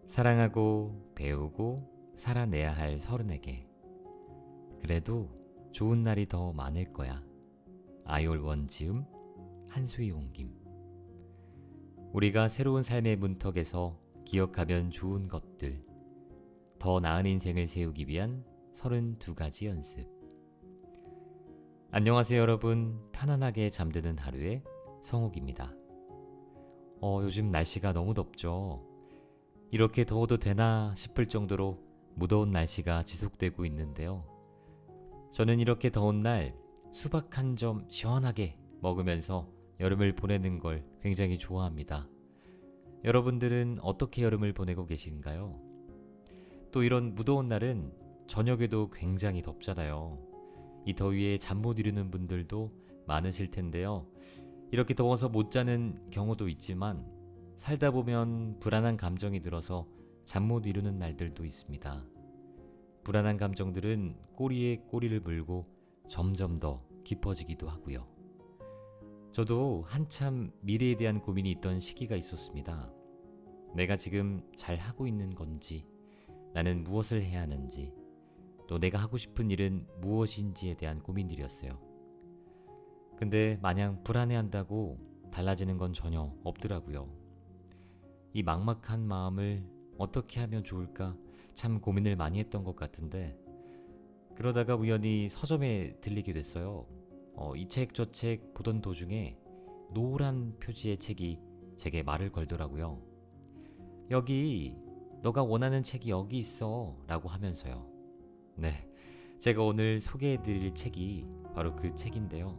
사랑하고 배우고 살아내야 할 서른에게 그래도 좋은 날이 더 많을 거야. 아이올원 지음 한수희 옮김. 우리가 새로운 삶의 문턱에서 기억하면 좋은 것들, 더 나은 인생을 세우기 위한 32가지 연습. 안녕하세요 여러분. 편안하게 잠드는 하루의 성욱입니다. 요즘 날씨가 너무 덥죠. 이렇게 더워도 되나 싶을 정도로 무더운 날씨가 지속되고 있는데요. 저는 이렇게 더운 날 수박 한 점 시원하게 먹으면서 여름을 보내는 걸 굉장히 좋아합니다. 여러분들은 어떻게 여름을 보내고 계신가요? 또 이런 무더운 날은 저녁에도 굉장히 덥잖아요. 이 더위에 잠 못 이루는 분들도 많으실 텐데요. 이렇게 더워서 못 자는 경우도 있지만 살다 보면 불안한 감정이 들어서 잠 못 이루는 날들도 있습니다. 불안한 감정들은 꼬리에 꼬리를 물고 점점 더 깊어지기도 하고요. 저도 한참 미래에 대한 고민이 있던 시기가 있었습니다. 내가 지금 잘 하고 있는 건지, 나는 무엇을 해야 하는지, 또 내가 하고 싶은 일은 무엇인지에 대한 고민들이었어요. 근데 마냥 불안해한다고 달라지는 건 전혀 없더라고요. 이 막막한 마음을 어떻게 하면 좋을까 참 고민을 많이 했던 것 같은데, 그러다가 우연히 서점에 들리게 됐어요. 이 책 저 책 보던 도중에 노란 표지의 책이 제게 말을 걸더라고요. 여기 너가 원하는 책이 여기 있어 라고 하면서요. 네, 제가 오늘 소개해드릴 책이 바로 그 책인데요.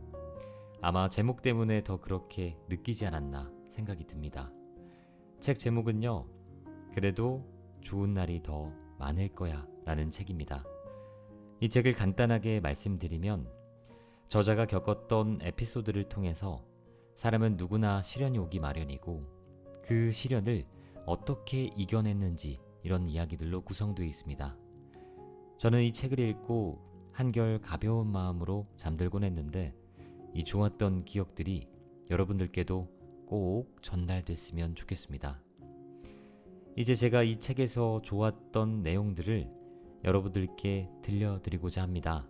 아마 제목 때문에 더 그렇게 느끼지 않았나 생각이 듭니다. 책 제목은요, 그래도 좋은 날이 더 많을 거야 라는 책입니다. 이 책을 간단하게 말씀드리면, 저자가 겪었던 에피소드를 통해서 사람은 누구나 시련이 오기 마련이고 그 시련을 어떻게 이겨냈는지 이런 이야기들로 구성되어 있습니다. 저는 이 책을 읽고 한결 가벼운 마음으로 잠들곤 했는데, 이 좋았던 기억들이 여러분들께도 꼭 전달됐으면 좋겠습니다. 이제 제가 이 책에서 좋았던 내용들을 여러분들께 들려드리고자 합니다.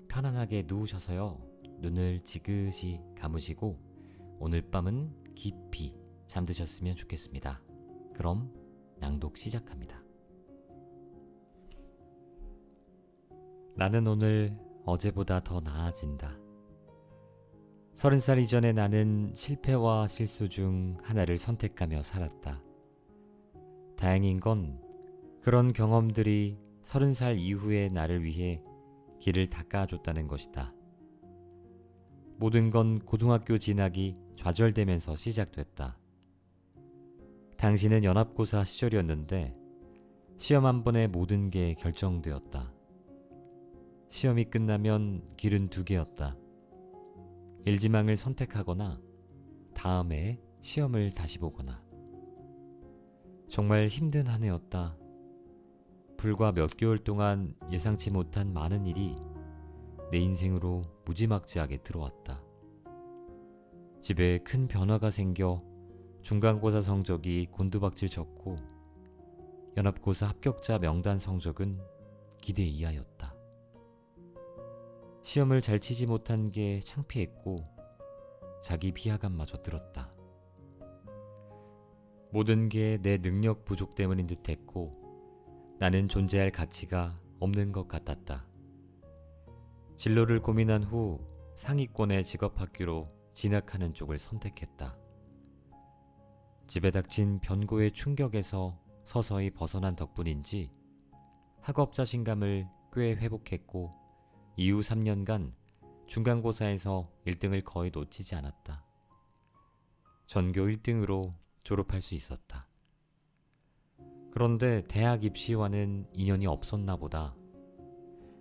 편안하게 누우셔서요, 눈을 지그시 감으시고 오늘 밤은 깊이 잠드셨으면 좋겠습니다. 그럼 낭독 시작합니다. 나는 오늘 어제보다 더 나아진다. 30살 이전에 나는 실패와 실수 중 하나를 선택하며 살았다. 다행인 건 그런 경험들이 30살 이후의 나를 위해 길을 닦아줬다는 것이다. 모든 건 고등학교 진학이 좌절되면서 시작됐다. 당시는 연합고사 시절이었는데 시험 한 번에 모든 게 결정되었다. 시험이 끝나면 길은 두 개였다. 일지망을 선택하거나 다음에 시험을 다시 보거나. 정말 힘든 한 해였다. 불과 몇 개월 동안 예상치 못한 많은 일이 내 인생으로 무지막지하게 들어왔다. 집에 큰 변화가 생겨 중간고사 성적이 곤두박질 쳤고 연합고사 합격자 명단 성적은 기대 이하였다. 시험을 잘 치지 못한 게 창피했고 자기 비하감마저 들었다. 모든 게 내 능력 부족 때문인 듯했고 나는 존재할 가치가 없는 것 같았다. 진로를 고민한 후 상위권의 직업학교로 진학하는 쪽을 선택했다. 집에 닥친 변고의 충격에서 서서히 벗어난 덕분인지 학업 자신감을 꽤 회복했고 이후 3년간 중간고사에서 1등을 거의 놓치지 않았다. 전교 1등으로 졸업할 수 있었다. 그런데 대학 입시와는 인연이 없었나 보다.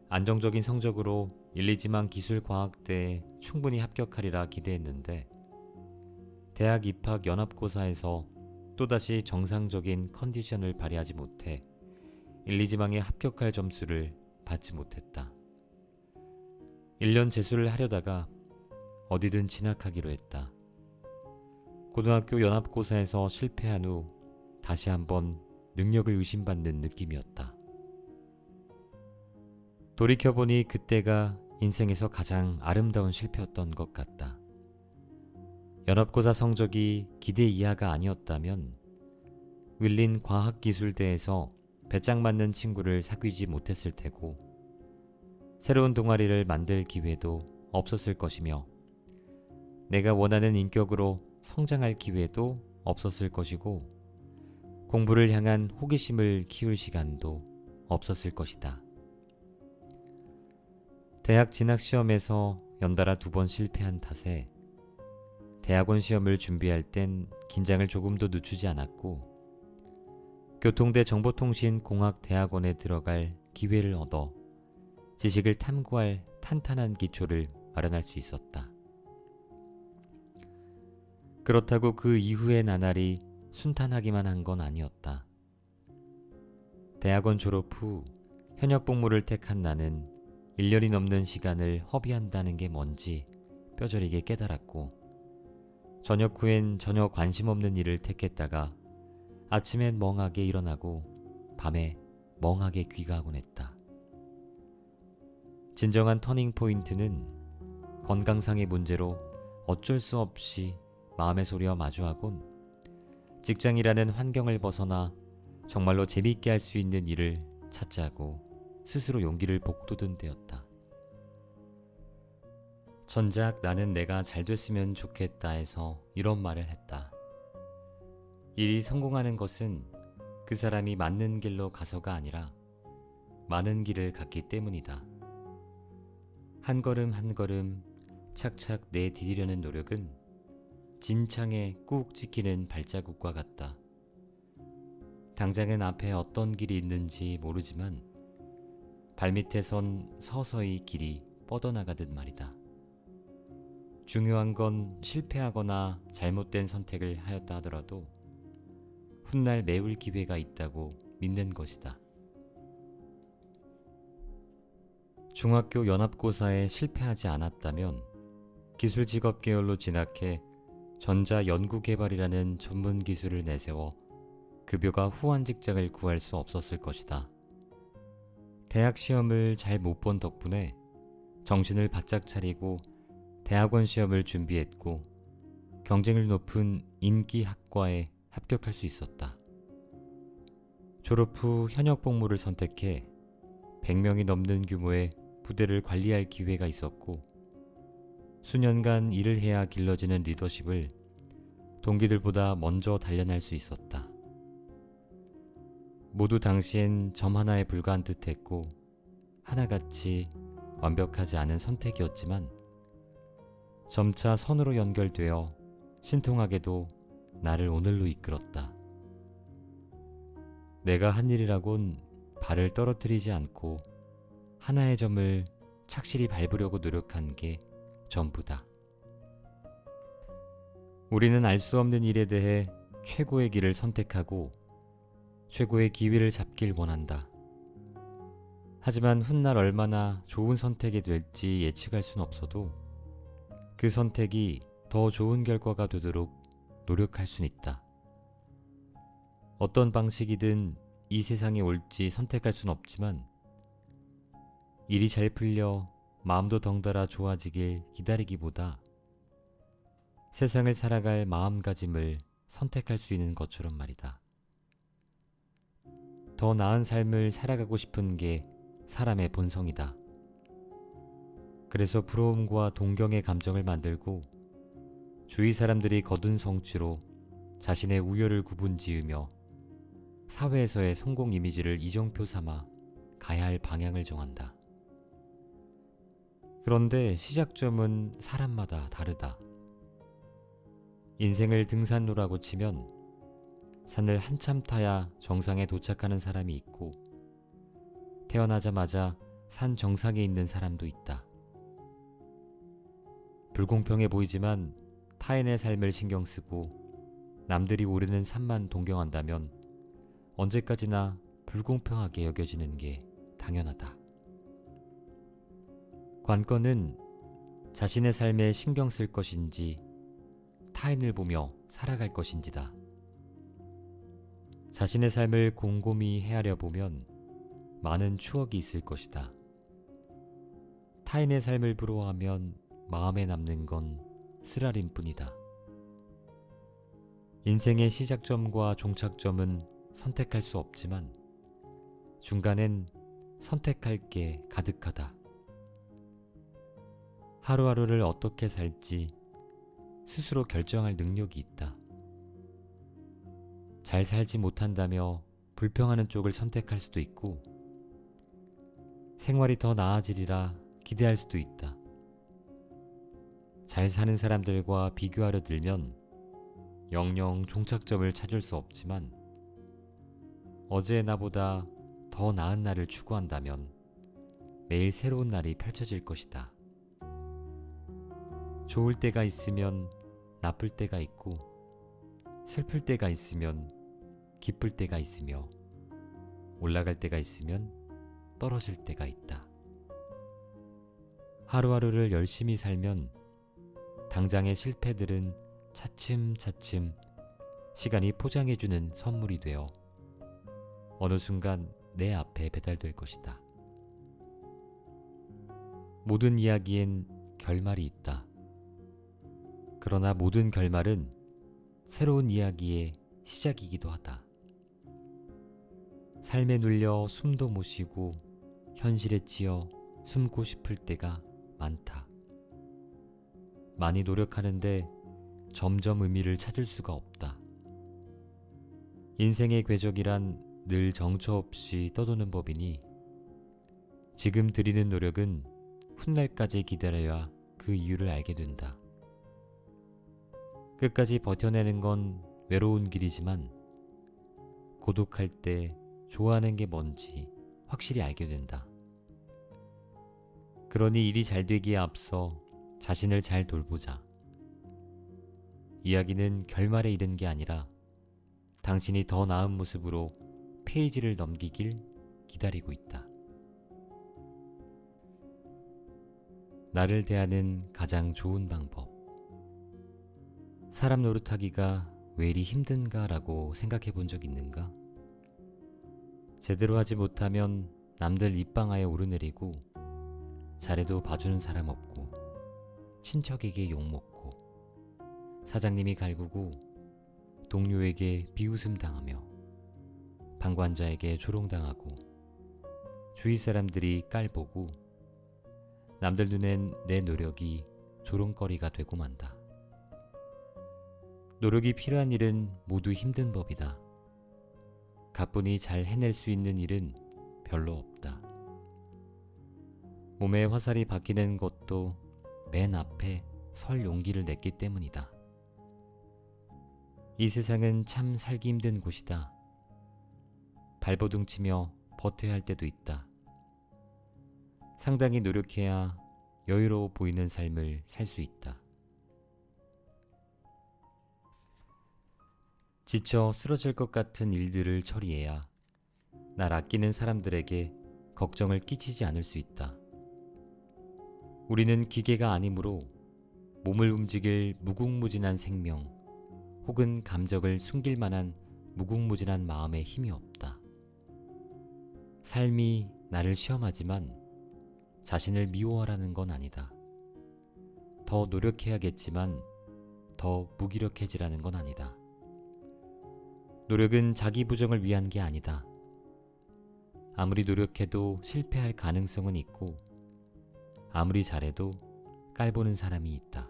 안정적인 성적으로 1, 2지망 기술과학대에 충분히 합격하리라 기대했는데 대학 입학 연합고사에서 또다시 정상적인 컨디션을 발휘하지 못해 1, 2지망에 합격할 점수를 받지 못했다. 1년 재수를 하려다가 어디든 진학하기로 했다. 고등학교 연합고사에서 실패한 후 다시 한번 능력을 의심받는 느낌이었다. 돌이켜보니 그때가 인생에서 가장 아름다운 실패였던 것 같다. 연합고사 성적이 기대 이하가 아니었다면 윌린 과학기술대에서 배짱 맞는 친구를 사귀지 못했을 테고 새로운 동아리를 만들 기회도 없었을 것이며 내가 원하는 인격으로 성장할 기회도 없었을 것이고 공부를 향한 호기심을 키울 시간도 없었을 것이다. 대학 진학 시험에서 연달아 2번 실패한 탓에 대학원 시험을 준비할 땐 긴장을 조금도 늦추지 않았고 교통대 정보통신공학대학원에 들어갈 기회를 얻어 지식을 탐구할 탄탄한 기초를 마련할 수 있었다. 그렇다고 그 이후의 나날이 순탄하기만 한 건 아니었다. 대학원 졸업 후 현역 복무를 택한 나는 1년이 넘는 시간을 허비한다는 게 뭔지 뼈저리게 깨달았고 저녁 후엔 전혀 관심 없는 일을 택했다가 아침엔 멍하게 일어나고 밤에 멍하게 귀가하곤 했다. 진정한 터닝 포인트는 건강상의 문제로 어쩔 수 없이 마음의 소리와 마주하곤 직장이라는 환경을 벗어나 정말로 재미있게 할 수 있는 일을 찾자고 스스로 용기를 북돋은 때였다. 전작 나는 내가 잘 됐으면 좋겠다 해서 이런 말을 했다. 일이 성공하는 것은 그 사람이 맞는 길로 가서가 아니라 많은 길을 갔기 때문이다. 한 걸음 한 걸음 착착 내디디려는 노력은 진창에 꾹 찍히는 발자국과 같다. 당장은 앞에 어떤 길이 있는지 모르지만 발밑에선 서서히 길이 뻗어나가듯 말이다. 중요한 건 실패하거나 잘못된 선택을 하였다 하더라도 훗날 메울 기회가 있다고 믿는 것이다. 중학교 연합고사에 실패하지 않았다면 기술직업 계열로 진학해 전자연구개발이라는 전문 기술을 내세워 급여가 후한 직장을 구할 수 없었을 것이다. 대학 시험을 잘 못 본 덕분에 정신을 바짝 차리고 대학원 시험을 준비했고 경쟁률 높은 인기학과에 합격할 수 있었다. 졸업 후 현역 복무를 선택해 100명이 넘는 규모의 부대를 관리할 기회가 있었고 수년간 일을 해야 길러지는 리더십을 동기들보다 먼저 단련할 수 있었다. 모두 당시엔 점 하나에 불과한 듯했고 하나같이 완벽하지 않은 선택이었지만 점차 선으로 연결되어 신통하게도 나를 오늘로 이끌었다. 내가 한 일이라곤 발을 떨어뜨리지 않고 하나의 점을 착실히 밟으려고 노력한 게 전부다. 우리는 알 수 없는 일에 대해 최고의 길을 선택하고 최고의 기회를 잡길 원한다. 하지만 훗날 얼마나 좋은 선택이 될지 예측할 순 없어도 그 선택이 더 좋은 결과가 되도록 노력할 순 있다. 어떤 방식이든 이 세상에 올지 선택할 순 없지만 일이 잘 풀려 마음도 덩달아 좋아지길 기다리기보다 세상을 살아갈 마음가짐을 선택할 수 있는 것처럼 말이다. 더 나은 삶을 살아가고 싶은 게 사람의 본성이다. 그래서 부러움과 동경의 감정을 만들고 주위 사람들이 거둔 성취로 자신의 우열을 구분지으며 사회에서의 성공 이미지를 이정표 삼아 가야 할 방향을 정한다. 그런데 시작점은 사람마다 다르다. 인생을 등산로라고 치면 산을 한참 타야 정상에 도착하는 사람이 있고 태어나자마자 산 정상에 있는 사람도 있다. 불공평해 보이지만 타인의 삶을 신경 쓰고 남들이 오르는 산만 동경한다면 언제까지나 불공평하게 여겨지는 게 당연하다. 관건은 자신의 삶에 신경 쓸 것인지 타인을 보며 살아갈 것인지다. 자신의 삶을 곰곰이 헤아려 보면 많은 추억이 있을 것이다. 타인의 삶을 부러워하면 마음에 남는 건 쓰라림 뿐이다. 인생의 시작점과 종착점은 선택할 수 없지만 중간엔 선택할 게 가득하다. 하루하루를 어떻게 살지 스스로 결정할 능력이 있다. 잘 살지 못한다며 불평하는 쪽을 선택할 수도 있고 생활이 더 나아지리라 기대할 수도 있다. 잘 사는 사람들과 비교하려 들면 영영 종착점을 찾을 수 없지만 어제의 나보다 더 나은 날을 추구한다면 매일 새로운 날이 펼쳐질 것이다. 좋을 때가 있으면 나쁠 때가 있고 슬플 때가 있으면 기쁠 때가 있으며 올라갈 때가 있으면 떨어질 때가 있다. 하루하루를 열심히 살면 당장의 실패들은 차츰차츰 시간이 포장해주는 선물이 되어 어느 순간 내 앞에 배달될 것이다. 모든 이야기엔 결말이 있다. 그러나 모든 결말은 새로운 이야기의 시작이기도 하다. 삶에 눌려 숨도 못 쉬고 현실에 치여 숨고 싶을 때가 많다. 많이 노력하는데 점점 의미를 찾을 수가 없다. 인생의 궤적이란 늘 정처 없이 떠도는 법이니 지금 들이는 노력은 훗날까지 기다려야 그 이유를 알게 된다. 끝까지 버텨내는 건 외로운 길이지만 고독할 때 좋아하는 게 뭔지 확실히 알게 된다. 그러니 일이 잘 되기에 앞서 자신을 잘 돌보자. 이야기는 결말에 이른 게 아니라 당신이 더 나은 모습으로 페이지를 넘기길 기다리고 있다. 나를 대하는 가장 좋은 방법. 사람 노릇하기가 왜 이리 힘든가라고 생각해 본 적 있는가? 제대로 하지 못하면 남들 입방아에 오르내리고 잘해도 봐주는 사람 없고 친척에게 욕먹고 사장님이 갈구고 동료에게 비웃음 당하며 방관자에게 조롱당하고 주위 사람들이 깔보고 남들 눈엔 내 노력이 조롱거리가 되고 만다. 노력이 필요한 일은 모두 힘든 법이다. 가뿐히 잘 해낼 수 있는 일은 별로 없다. 몸에 화살이 박히는 것도 맨 앞에 설 용기를 냈기 때문이다. 이 세상은 참 살기 힘든 곳이다. 발버둥 치며 버텨야 할 때도 있다. 상당히 노력해야 여유로워 보이는 삶을 살 수 있다. 지쳐 쓰러질 것 같은 일들을 처리해야 날 아끼는 사람들에게 걱정을 끼치지 않을 수 있다. 우리는 기계가 아니므로 몸을 움직일 무궁무진한 생명 혹은 감정을 숨길 만한 무궁무진한 마음에 힘이 없다. 삶이 나를 시험하지만 자신을 미워하라는 건 아니다. 더 노력해야겠지만 더 무기력해지라는 건 아니다. 노력은 자기 부정을 위한 게 아니다. 아무리 노력해도 실패할 가능성은 있고 아무리 잘해도 깔보는 사람이 있다.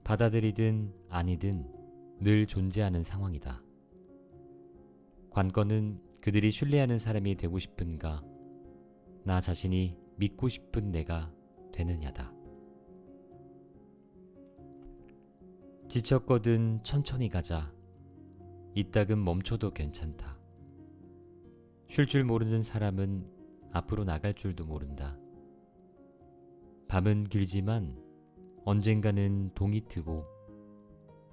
받아들이든 아니든 늘 존재하는 상황이다. 관건은 그들이 신뢰하는 사람이 되고 싶은가, 나 자신이 믿고 싶은 내가 되느냐다. 지쳤거든 천천히 가자. 이따금 멈춰도 괜찮다. 쉴 줄 모르는 사람은 앞으로 나갈 줄도 모른다. 밤은 길지만 언젠가는 동이 트고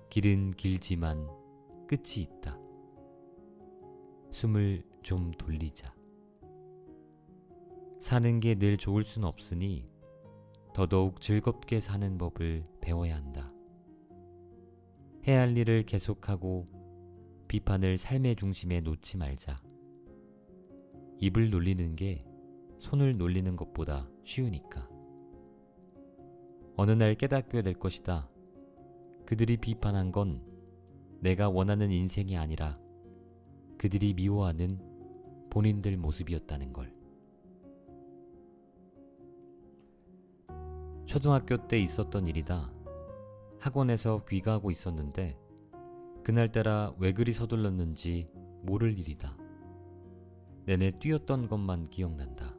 길은 길지만 끝이 있다. 숨을 좀 돌리자. 사는 게 늘 좋을 순 없으니 더더욱 즐겁게 사는 법을 배워야 한다. 해야 할 일을 계속하고 비판을 삶의 중심에 놓지 말자. 입을 놀리는 게 손을 놀리는 것보다 쉬우니까. 어느 날 깨닫게 될 것이다. 그들이 비판한 건 내가 원하는 인생이 아니라 그들이 미워하는 본인들 모습이었다는 걸. 초등학교 때 있었던 일이다. 학원에서 귀가하고 있었는데 그날따라 왜 그리 서둘렀는지 모를 일이다. 내내 뛰었던 것만 기억난다.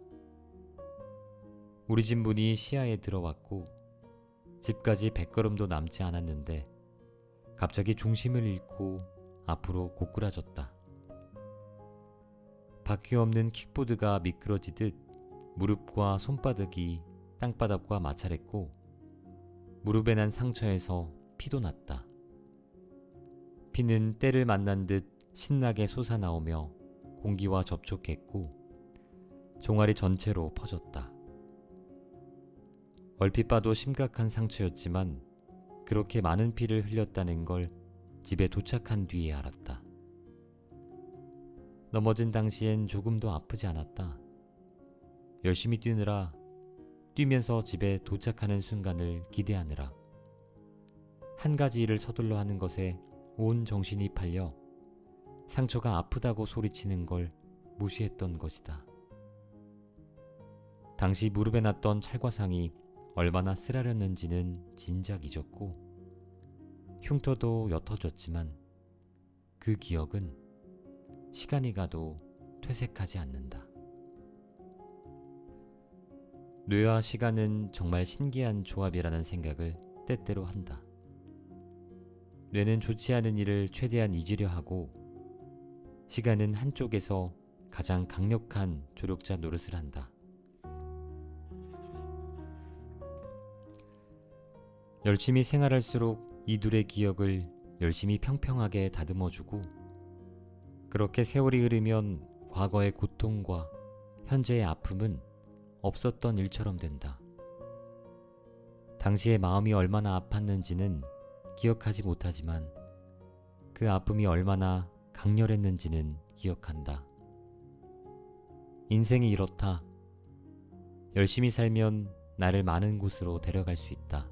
우리 집 문이 시야에 들어왔고 집까지 100걸음도 남지 않았는데 갑자기 중심을 잃고 앞으로 고꾸라졌다. 바퀴 없는 킥보드가 미끄러지듯 무릎과 손바닥이 땅바닥과 마찰했고 무릎에 난 상처에서 피도 났다. 피는 때를 만난 듯 신나게 솟아나오며 공기와 접촉했고 종아리 전체로 퍼졌다. 얼핏 봐도 심각한 상처였지만 그렇게 많은 피를 흘렸다는 걸 집에 도착한 뒤에 알았다. 넘어진 당시엔 조금도 아프지 않았다. 열심히 뛰느라 뛰면서 집에 도착하는 순간을 기대하느라 한 가지 일을 서둘러 하는 것에 온 정신이 팔려 상처가 아프다고 소리치는 걸 무시했던 것이다. 당시 무릎에 났던 찰과상이 얼마나 쓰라렸는지는 진작 잊었고 흉터도 옅어졌지만 그 기억은 시간이 가도 퇴색하지 않는다. 뇌와 시간은 정말 신기한 조합이라는 생각을 때때로 한다. 뇌는 좋지 않은 일을 최대한 잊으려 하고 시간은 한쪽에서 가장 강력한 조력자 노릇을 한다. 열심히 생활할수록 이둘의 기억을 열심히 평평하게 다듬어주고 그렇게 세월이 흐르면 과거의 고통과 현재의 아픔은 없었던 일처럼 된다. 당시의 마음이 얼마나 아팠는지는 기억하지 못하지만 그 아픔이 얼마나 강렬했는지는 기억한다. 인생이 이렇다. 열심히 살면 나를 많은 곳으로 데려갈 수 있다.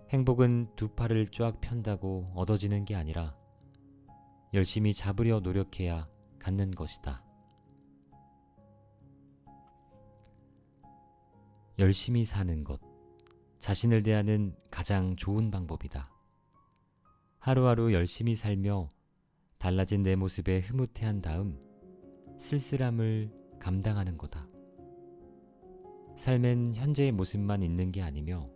행복은 두 팔을 쫙 편다고 얻어지는 게 아니라 열심히 잡으려 노력해야 갖는 것이다. 열심히 사는 것, 자신을 대하는 가장 좋은 방법이다. 하루하루 열심히 살며 달라진 내 모습에 흐뭇해한 다음 쓸쓸함을 감당하는 거다. 삶엔 현재의 모습만 있는 게 아니며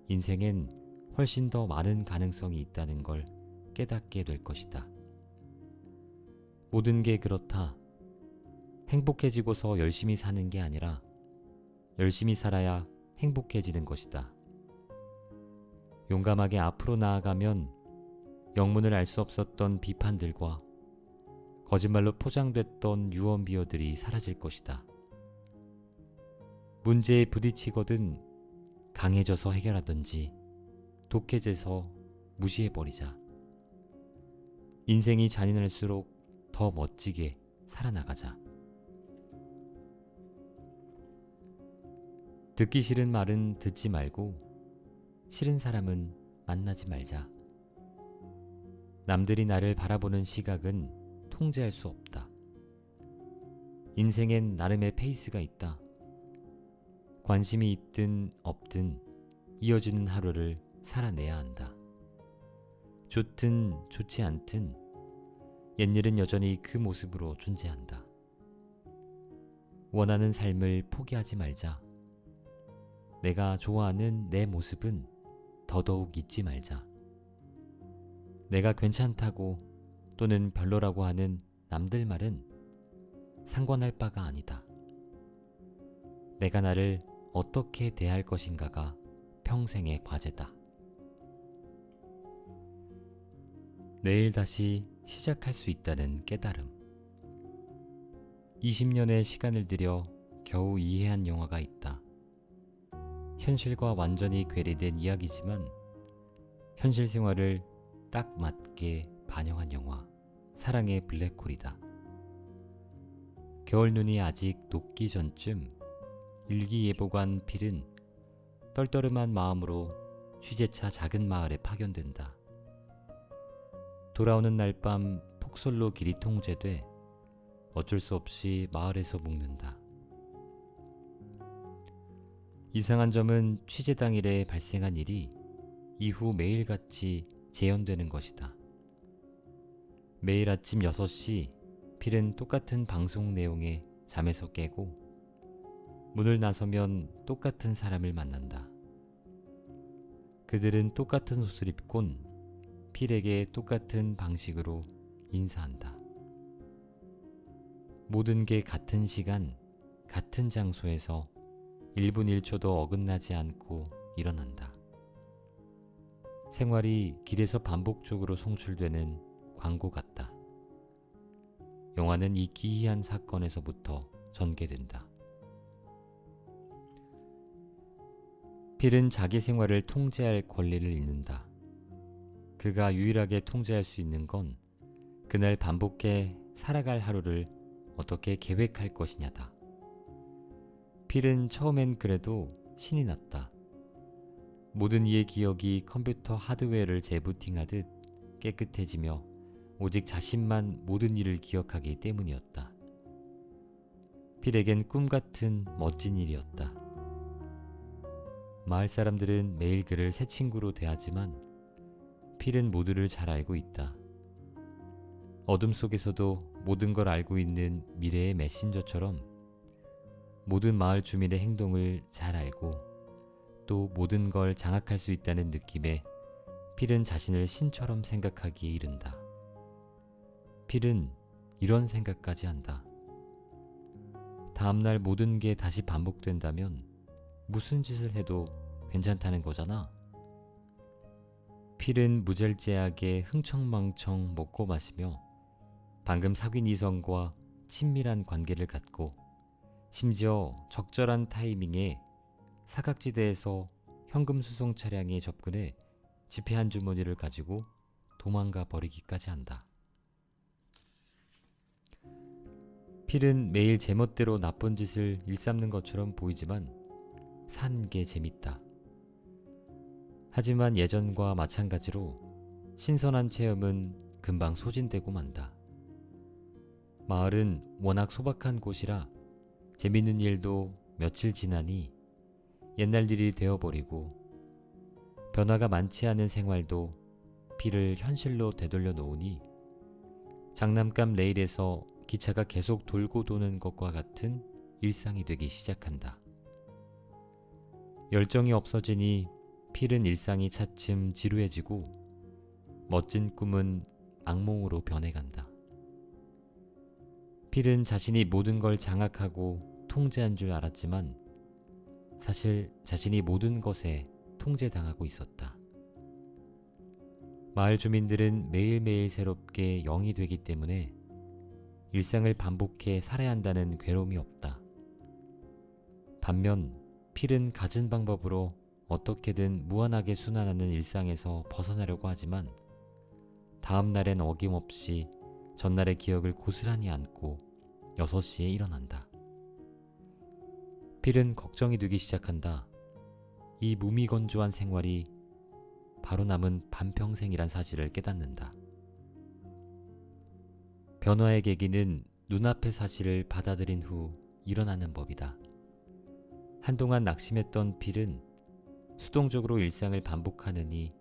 인생엔 훨씬 더 많은 가능성이 있다는 걸 깨닫게 될 것이다. 모든 게 그렇다. 행복해지고서 열심히 사는 게 아니라 열심히 살아야 행복해지는 것이다. 용감하게 앞으로 나아가면 영문을 알 수 없었던 비판들과 거짓말로 포장됐던 유언비어들이 사라질 것이다. 문제에 부딪히거든 강해져서 해결하든지 독해져서 무시해버리자. 인생이 잔인할수록 더 멋지게 살아나가자. 듣기 싫은 말은 듣지 말고 싫은 사람은 만나지 말자. 남들이 나를 바라보는 시각은 통제할 수 없다. 인생엔 나름의 페이스가 있다. 관심이 있든 없든 이어지는 하루를 살아내야 한다. 좋든 좋지 않든 옛일은 여전히 그 모습으로 존재한다. 원하는 삶을 포기하지 말자. 내가 좋아하는 내 모습은 더더욱 잊지 말자. 내가 괜찮다고 또는 별로라고 하는 남들 말은 상관할 바가 아니다. 내가 나를 어떻게 대할 것인가가 평생의 과제다. 내일 다시 시작할 수 있다는 깨달음. 20년의 시간을 들여 겨우 이해한 영화가 있다. 현실과 완전히 괴리된 이야기지만 현실 생활을 딱 맞게 반영한 영화 사랑의 블랙홀이다. 겨울 눈이 아직 녹기 전쯤 일기예보관 필은 떨떠름한 마음으로 휴재차 작은 마을에 파견된다. 돌아오는 날 밤 폭설로 길이 통제돼 어쩔 수 없이 마을에서 묵는다. 이상한 점은 취재 당일에 발생한 일이 이후 매일같이 재현되는 것이다. 매일 아침 6시 필은 똑같은 방송 내용에 잠에서 깨고 문을 나서면 똑같은 사람을 만난다. 그들은 똑같은 옷을 입곤 필에게 똑같은 방식으로 인사한다. 모든 게 같은 시간, 같은 장소에서 1분 1초도 어긋나지 않고 일어난다. 생활이 길에서 반복적으로 송출되는 광고 같다. 영화는 이 기이한 사건에서부터 전개된다. 필은 자기 생활을 통제할 권리를 잃는다. 그가 유일하게 통제할 수 있는 건 그날 반복해 살아갈 하루를 어떻게 계획할 것이냐다. 필은 처음엔 그래도 신이 났다. 모든 이의 기억이 컴퓨터 하드웨어를 재부팅하듯 깨끗해지며 오직 자신만 모든 일을 기억하기 때문이었다. 필에겐 꿈같은 멋진 일이었다. 마을 사람들은 매일 그를 새 친구로 대하지만 필은 모두를 잘 알고 있다. 어둠 속에서도 모든 걸 알고 있는 미래의 메신저처럼 모든 마을 주민의 행동을 잘 알고 또 모든 걸 장악할 수 있다는 느낌에 필은 자신을 신처럼 생각하기에 이른다. 필은 이런 생각까지 한다. 다음날 모든 게 다시 반복된다면 무슨 짓을 해도 괜찮다는 거잖아. 필은 무절제하게 흥청망청 먹고 마시며 방금 사귄 이성과 친밀한 관계를 갖고 심지어 적절한 타이밍에 사각지대에서 현금 수송 차량에 접근해 지폐 한 주머니를 가지고 도망가 버리기까지 한다. 필은 매일 제멋대로 나쁜 짓을 일삼는 것처럼 보이지만 사는 게 재밌다. 하지만 예전과 마찬가지로 신선한 체험은 금방 소진되고 만다. 마을은 워낙 소박한 곳이라 재밌는 일도 며칠 지나니 옛날 일이 되어버리고 변화가 많지 않은 생활도 필을 현실로 되돌려 놓으니 장난감 레일에서 기차가 계속 돌고 도는 것과 같은 일상이 되기 시작한다. 열정이 없어지니 필은 일상이 차츰 지루해지고 멋진 꿈은 악몽으로 변해간다. 필은 자신이 모든 걸 장악하고 통제한 줄 알았지만 사실 자신이 모든 것에 통제당하고 있었다. 마을 주민들은 매일매일 새롭게 영이 되기 때문에 일상을 반복해 살아야 한다는 괴로움이 없다. 반면 필은 갖은 방법으로 어떻게든 무한하게 순환하는 일상에서 벗어나려고 하지만 다음 날엔 어김없이 전날의 기억을 고스란히 안고 6시에 일어난다. 필은 걱정이 되기 시작한다. 이 무미건조한 생활이 바로 남은 반평생이란 사실을 깨닫는다. 변화의 계기는 눈앞의 사실을 받아들인 후 일어나는 법이다. 한동안 낙심했던 필은 수동적으로 일상을 반복하느니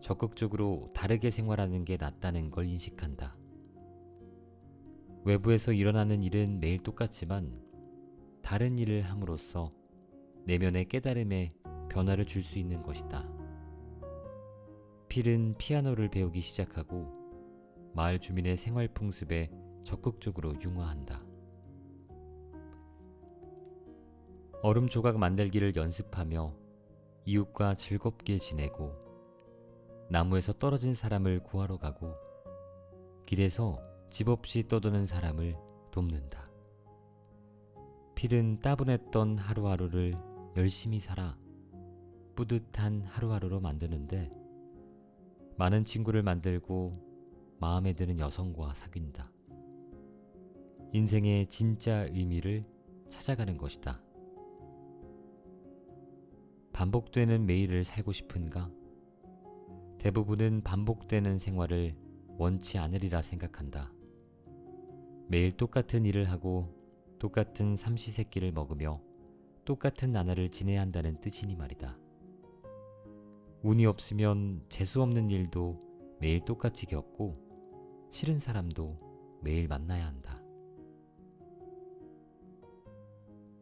적극적으로 다르게 생활하는 게 낫다는 걸 인식한다. 외부에서 일어나는 일은 매일 똑같지만 다른 일을 함으로써 내면의 깨달음에 변화를 줄 수 있는 것이다. 필은 피아노를 배우기 시작하고 마을 주민의 생활 풍습에 적극적으로 융화한다. 얼음 조각 만들기를 연습하며 이웃과 즐겁게 지내고 나무에서 떨어진 사람을 구하러 가고 길에서 집 없이 떠도는 사람을 돕는다. 필은 따분했던 하루하루를 열심히 살아 뿌듯한 하루하루로 만드는데 많은 친구를 만들고 마음에 드는 여성과 사귄다. 인생의 진짜 의미를 찾아가는 것이다. 반복되는 매일을 살고 싶은가? 대부분은 반복되는 생활을 원치 않으리라 생각한다. 매일 똑같은 일을 하고 똑같은 삼시세끼를 먹으며 똑같은 나날을 지내야 한다는 뜻이니 말이다. 운이 없으면 재수없는 일도 매일 똑같이 겪고 싫은 사람도 매일 만나야 한다.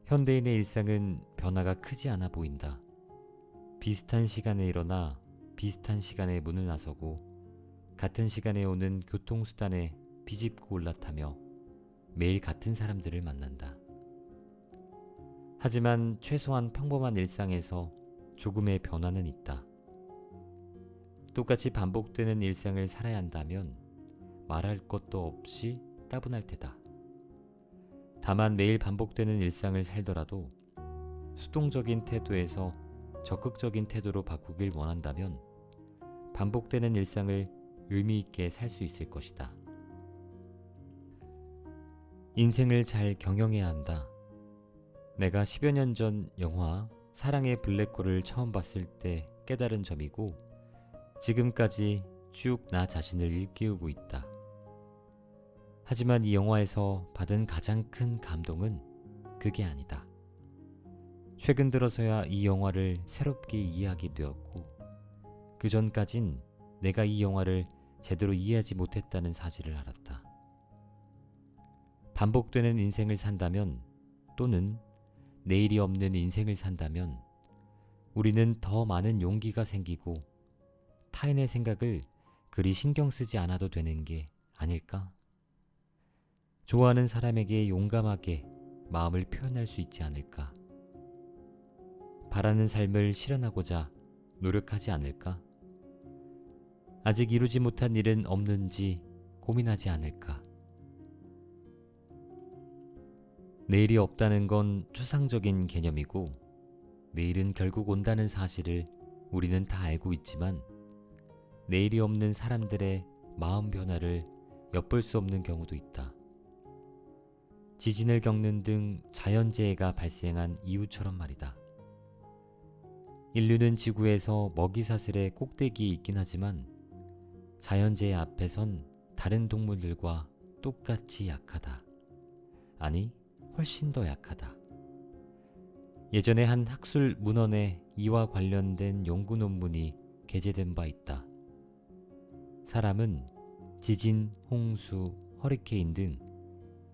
현대인의 일상은 변화가 크지 않아 보인다. 비슷한 시간에 일어나 비슷한 시간에 문을 나서고 같은 시간에 오는 교통수단에 비집고 올라타며 매일 같은 사람들을 만난다. 하지만 최소한 평범한 일상에서 조금의 변화는 있다. 똑같이 반복되는 일상을 살아야 한다면 말할 것도 없이 따분할 테다. 다만 매일 반복되는 일상을 살더라도 수동적인 태도에서 적극적인 태도로 바꾸길 원한다면 반복되는 일상을 의미 있게 살 수 있을 것이다. 인생을 잘 경영해야 한다. 내가 10여 년 전 영화 사랑의 블랙홀을 처음 봤을 때 깨달은 점이고 지금까지 쭉 나 자신을 일깨우고 있다. 하지만 이 영화에서 받은 가장 큰 감동은 그게 아니다. 최근 들어서야 이 영화를 새롭게 이해하게 되었고 그 전까진 내가 이 영화를 제대로 이해하지 못했다는 사실을 알았다. 반복되는 인생을 산다면 또는 내일이 없는 인생을 산다면 우리는 더 많은 용기가 생기고 타인의 생각을 그리 신경 쓰지 않아도 되는 게 아닐까? 좋아하는 사람에게 용감하게 마음을 표현할 수 있지 않을까? 바라는 삶을 실현하고자 노력하지 않을까? 아직 이루지 못한 일은 없는지 고민하지 않을까? 내일이 없다는 건 추상적인 개념이고 내일은 결국 온다는 사실을 우리는 다 알고 있지만 내일이 없는 사람들의 마음 변화를 엿볼 수 없는 경우도 있다. 지진을 겪는 등 자연재해가 발생한 이유처럼 말이다. 인류는 지구에서 먹이사슬의 꼭대기에 있긴 하지만 자연재해 앞에선 다른 동물들과 똑같이 약하다. 아니, 훨씬 더 약하다. 예전에 한 학술 문헌에 이와 관련된 연구 논문이 게재된 바 있다. 사람은 지진, 홍수, 허리케인 등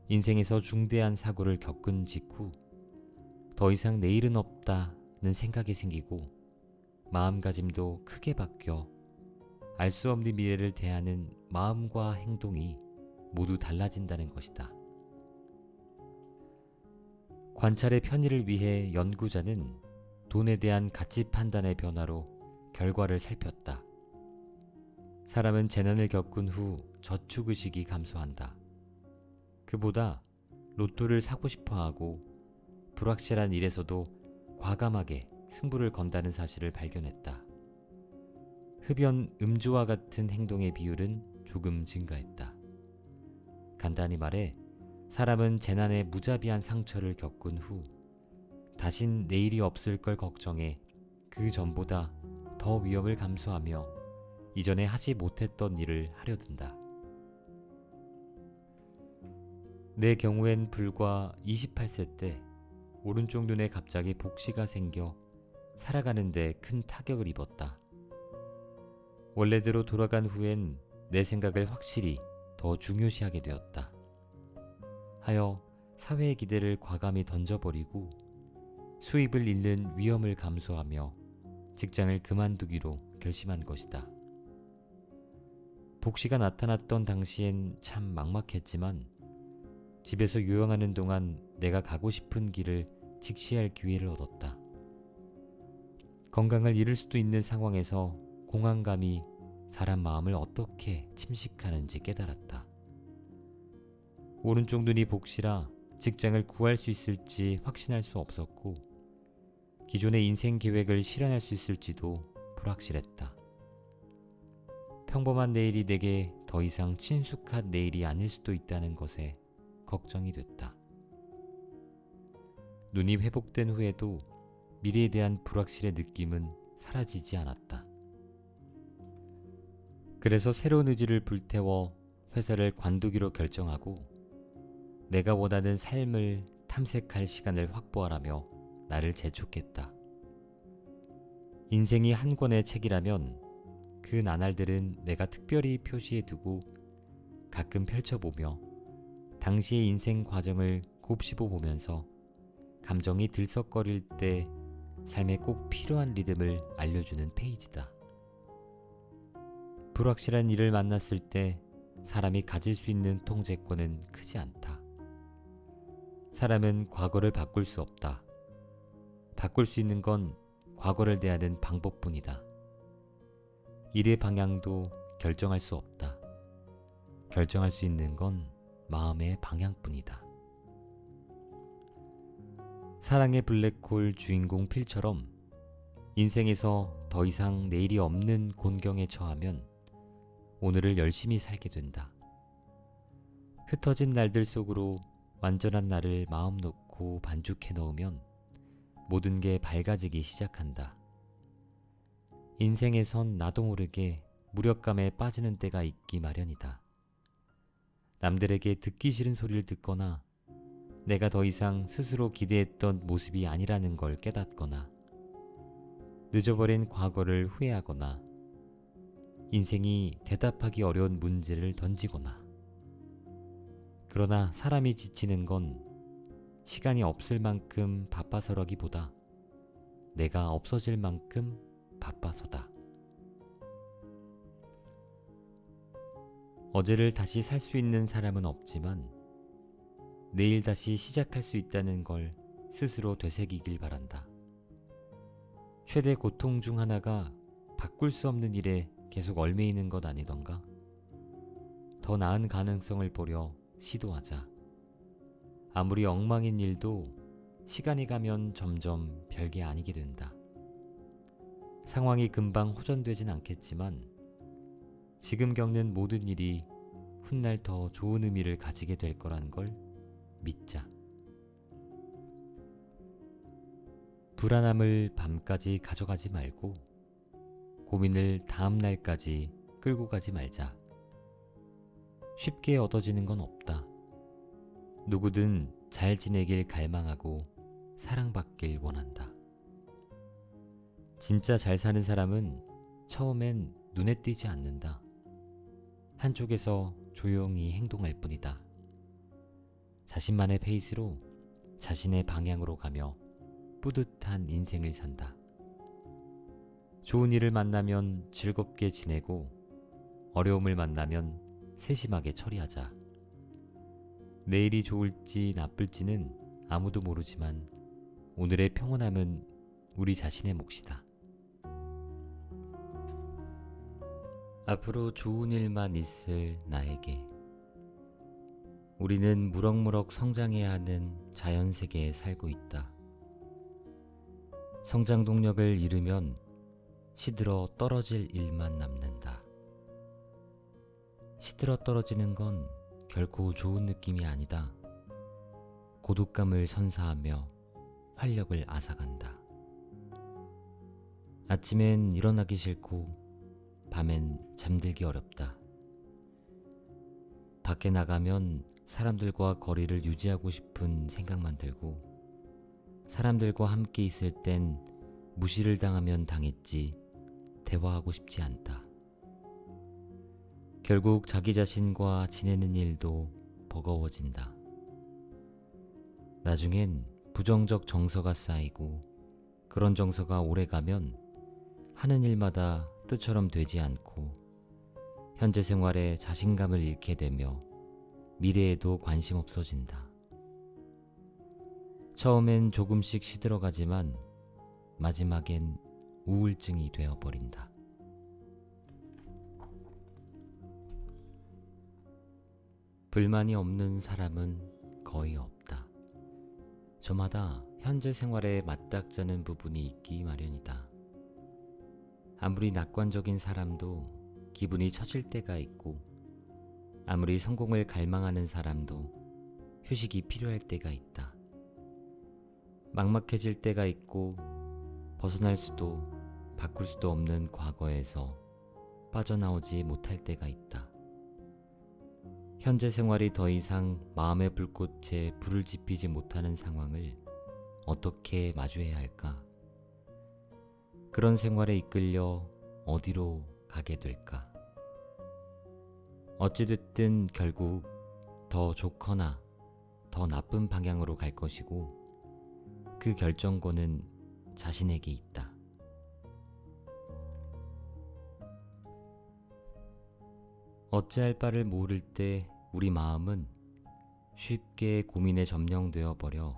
인생에서 중대한 사고를 겪은 직후 더 이상 내일은 없다는 생각이 생기고 마음가짐도 크게 바뀌어 알 수 없는 미래를 대하는 마음과 행동이 모두 달라진다는 것이다. 관찰의 편의를 위해 연구자는 돈에 대한 가치 판단의 변화로 결과를 살폈다. 사람은 재난을 겪은 후 저축의식이 감소한다. 그보다 로또를 사고 싶어 하고 불확실한 일에서도 과감하게 승부를 건다는 사실을 발견했다. 흡연, 음주와 같은 행동의 비율은 조금 증가했다. 간단히 말해 사람은 재난의 무자비한 상처를 겪은 후 다신 내일이 없을 걸 걱정해 그 전보다 더 위험을 감수하며 이전에 하지 못했던 일을 하려 든다. 내 경우엔 불과 28세 때 오른쪽 눈에 갑자기 복시가 생겨 살아가는데 큰 타격을 입었다. 원래대로 돌아간 후엔 내 생각을 확실히 더 중요시하게 되었다. 하여 사회의 기대를 과감히 던져버리고 수입을 잃는 위험을 감수하며 직장을 그만두기로 결심한 것이다. 복시가 나타났던 당시엔 참 막막했지만 집에서 요양하는 동안 내가 가고 싶은 길을 직시할 기회를 얻었다. 건강을 잃을 수도 있는 상황에서 공황감이 사람 마음을 어떻게 침식하는지 깨달았다. 오른쪽 눈이 복시라 직장을 구할 수 있을지 확신할 수 없었고 기존의 인생 계획을 실현할 수 있을지도 불확실했다. 평범한 내일이 내게 더 이상 친숙한 내일이 아닐 수도 있다는 것에 걱정이 됐다. 눈이 회복된 후에도 미래에 대한 불확실의 느낌은 사라지지 않았다. 그래서 새로운 의지를 불태워 회사를 관두기로 결정하고 내가 원하는 삶을 탐색할 시간을 확보하라며 나를 재촉했다. 인생이 한 권의 책이라면 그 나날들은 내가 특별히 표시해두고 가끔 펼쳐보며 당시의 인생 과정을 곱씹어 보면서 감정이 들썩거릴 때 삶에 꼭 필요한 리듬을 알려주는 페이지다. 불확실한 일을 만났을 때 사람이 가질 수 있는 통제권은 크지 않다. 사람은 과거를 바꿀 수 없다. 바꿀 수 있는 건 과거를 대하는 방법뿐이다. 일의 방향도 결정할 수 없다. 결정할 수 있는 건 마음의 방향뿐이다. 사랑의 블랙홀 주인공 필처럼 인생에서 더 이상 내일이 없는 곤경에 처하면 오늘을 열심히 살게 된다. 흩어진 날들 속으로 완전한 나를 마음 놓고 반죽해 넣으면 모든 게 밝아지기 시작한다. 인생에선 나도 모르게 무력감에 빠지는 때가 있기 마련이다. 남들에게 듣기 싫은 소리를 듣거나 내가 더 이상 스스로 기대했던 모습이 아니라는 걸 깨닫거나 늦어버린 과거를 후회하거나 인생이 대답하기 어려운 문제를 던지거나 그러나 사람이 지치는 건 시간이 없을 만큼 바빠서라기보다 내가 없어질 만큼 바빠서다. 어제를 다시 살 수 있는 사람은 없지만 내일 다시 시작할 수 있다는 걸 스스로 되새기길 바란다. 최대 고통 중 하나가 바꿀 수 없는 일에 계속 얽매이는 것 아니던가? 더 나은 가능성을 보려 시도하자. 아무리 엉망인 일도 시간이 가면 점점 별게 아니게 된다. 상황이 금방 호전되진 않겠지만 지금 겪는 모든 일이 훗날 더 좋은 의미를 가지게 될 거라는 걸 믿자. 불안함을 밤까지 가져가지 말고 고민을 다음 날까지 끌고 가지 말자. 쉽게 얻어지는 건 없다. 누구든 잘 지내길 갈망하고 사랑받길 원한다. 진짜 잘 사는 사람은 처음엔 눈에 띄지 않는다. 한쪽에서 조용히 행동할 뿐이다. 자신만의 페이스로 자신의 방향으로 가며 뿌듯한 인생을 산다. 좋은 일을 만나면 즐겁게 지내고 어려움을 만나면 세심하게 처리하자. 내일이 좋을지 나쁠지는 아무도 모르지만 오늘의 평온함은 우리 자신의 몫이다. 앞으로 좋은 일만 있을 나에게. 우리는 무럭무럭 성장해야 하는 자연세계에 살고 있다. 성장 동력을 잃으면 시들어 떨어질 일만 남는다. 시들어 떨어지는 건 결코 좋은 느낌이 아니다. 고독감을 선사하며 활력을 앗아간다. 아침엔 일어나기 싫고 밤엔 잠들기 어렵다. 밖에 나가면 사람들과 거리를 유지하고 싶은 생각만 들고 사람들과 함께 있을 땐 무시를 당하면 당했지 대화하고 싶지 않다. 결국 자기 자신과 지내는 일도 버거워진다. 나중엔 부정적 정서가 쌓이고 그런 정서가 오래가면 하는 일마다 뜻처럼 되지 않고 현재 생활에 자신감을 잃게 되며 미래에도 관심 없어진다. 처음엔 조금씩 시들어가지만 마지막엔 우울증이 되어버린다. 불만이 없는 사람은 거의 없다. 저마다 현재 생활에 맞닥뜨는 부분이 있기 마련이다. 아무리 낙관적인 사람도 기분이 처질 때가 있고, 아무리 성공을 갈망하는 사람도 휴식이 필요할 때가 있다. 막막해질 때가 있고, 벗어날 수도 바꿀 수도 없는 과거에서 빠져나오지 못할 때가 있다. 현재 생활이 더 이상 마음의 불꽃에 불을 지피지 못하는 상황을 어떻게 마주해야 할까? 그런 생활에 이끌려 어디로 가게 될까? 어찌됐든 결국 더 좋거나 더 나쁜 방향으로 갈 것이고, 그 결정권은 자신에게 있다. 어찌할 바를 모를 때 우리 마음은 쉽게 고민에 점령되어 버려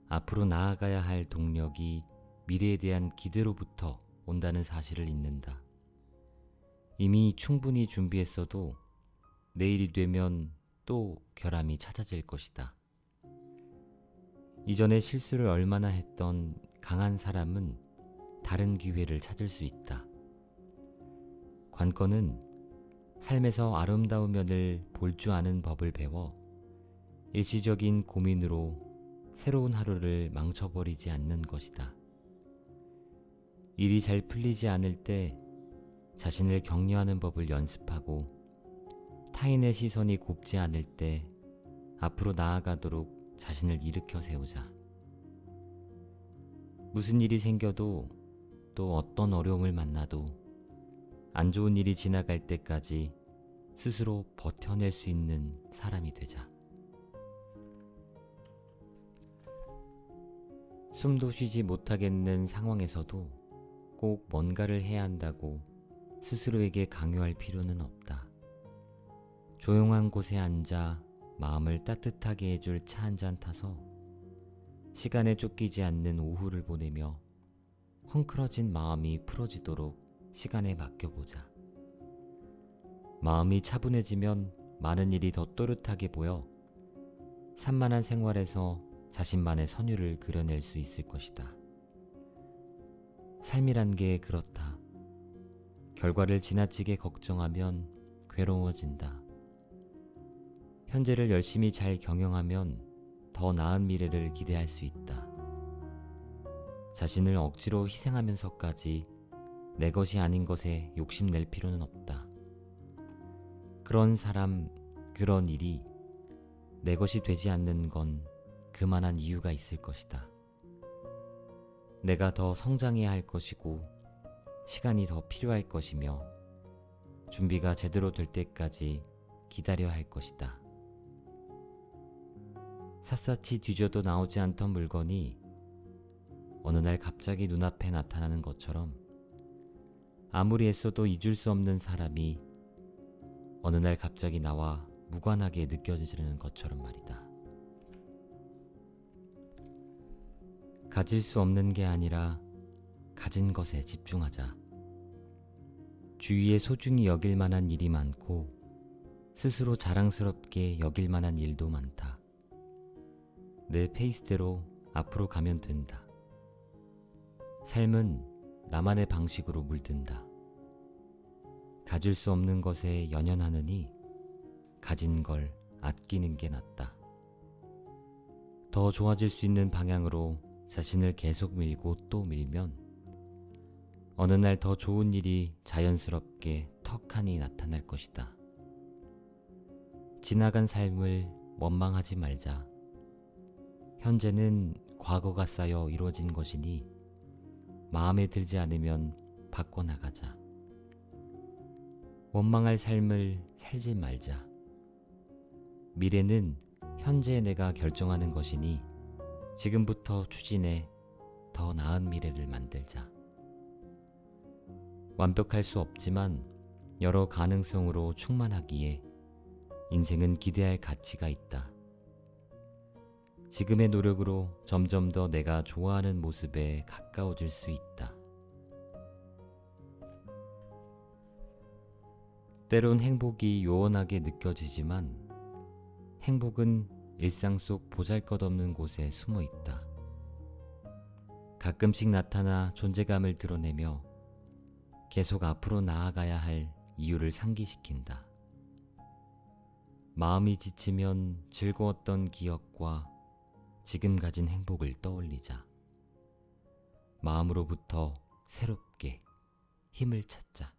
앞으로 나아가야 할 동력이 미래에 대한 기대로부터 온다는 사실을 잊는다. 이미 충분히 준비했어도 내일이 되면 또 결함이 찾아질 것이다. 이전에 실수를 얼마나 했던 강한 사람은 다른 기회를 찾을 수 있다. 관건은 삶에서 아름다운 면을 볼 줄 아는 법을 배워 일시적인 고민으로 새로운 하루를 망쳐버리지 않는 것이다. 일이 잘 풀리지 않을 때 자신을 격려하는 법을 연습하고, 타인의 시선이 곱지 않을 때 앞으로 나아가도록 자신을 일으켜 세우자. 무슨 일이 생겨도, 또 어떤 어려움을 만나도 안 좋은 일이 지나갈 때까지 스스로 버텨낼 수 있는 사람이 되자. 숨도 쉬지 못하겠는 상황에서도 꼭 뭔가를 해야 한다고 스스로에게 강요할 필요는 없다. 조용한 곳에 앉아 마음을 따뜻하게 해줄 차 한 잔 타서 시간에 쫓기지 않는 오후를 보내며 헝클어진 마음이 풀어지도록 시간에 맡겨보자. 마음이 차분해지면 많은 일이 더 또렷하게 보여 산만한 생활에서 자신만의 선율을 그려낼 수 있을 것이다. 삶이란 게 그렇다. 결과를 지나치게 걱정하면 괴로워진다. 현재를 열심히 잘 경영하면 더 나은 미래를 기대할 수 있다. 자신을 억지로 희생하면서까지 내 것이 아닌 것에 욕심낼 필요는 없다. 그런 사람, 그런 일이 내 것이 되지 않는 건 그만한 이유가 있을 것이다. 내가 더 성장해야 할 것이고, 시간이 더 필요할 것이며, 준비가 제대로 될 때까지 기다려야 할 것이다. 샅샅이 뒤져도 나오지 않던 물건이 어느 날 갑자기 눈앞에 나타나는 것처럼, 아무리 애써도 잊을 수 없는 사람이 어느 날 갑자기 나와 무관하게 느껴지는 것처럼 말이다. 가질 수 없는 게 아니라 가진 것에 집중하자. 주위에 소중히 여길 만한 일이 많고, 스스로 자랑스럽게 여길 만한 일도 많다. 내 페이스대로 앞으로 가면 된다. 삶은 나만의 방식으로 물든다. 가질 수 없는 것에 연연하느니 가진 걸 아끼는 게 낫다. 더 좋아질 수 있는 방향으로 자신을 계속 밀고 또 밀면 어느 날 더 좋은 일이 자연스럽게 턱하니 나타날 것이다. 지나간 삶을 원망하지 말자. 현재는 과거가 쌓여 이루어진 것이니 마음에 들지 않으면 바꿔나가자. 원망할 삶을 살지 말자. 미래는 현재의 내가 결정하는 것이니 지금부터 추진해 더 나은 미래를 만들자. 완벽할 수 없지만 여러 가능성으로 충만하기에 인생은 기대할 가치가 있다. 지금의 노력으로 점점 더 내가 좋아하는 모습에 가까워질 수 있다. 때론 행복이 요원하게 느껴지지만 행복은 일상 속 보잘것없는 곳에 숨어 있다. 가끔씩 나타나 존재감을 드러내며 계속 앞으로 나아가야 할 이유를 상기시킨다. 마음이 지치면 즐거웠던 기억과 지금 가진 행복을 떠올리자. 마음으로부터 새롭게 힘을 찾자.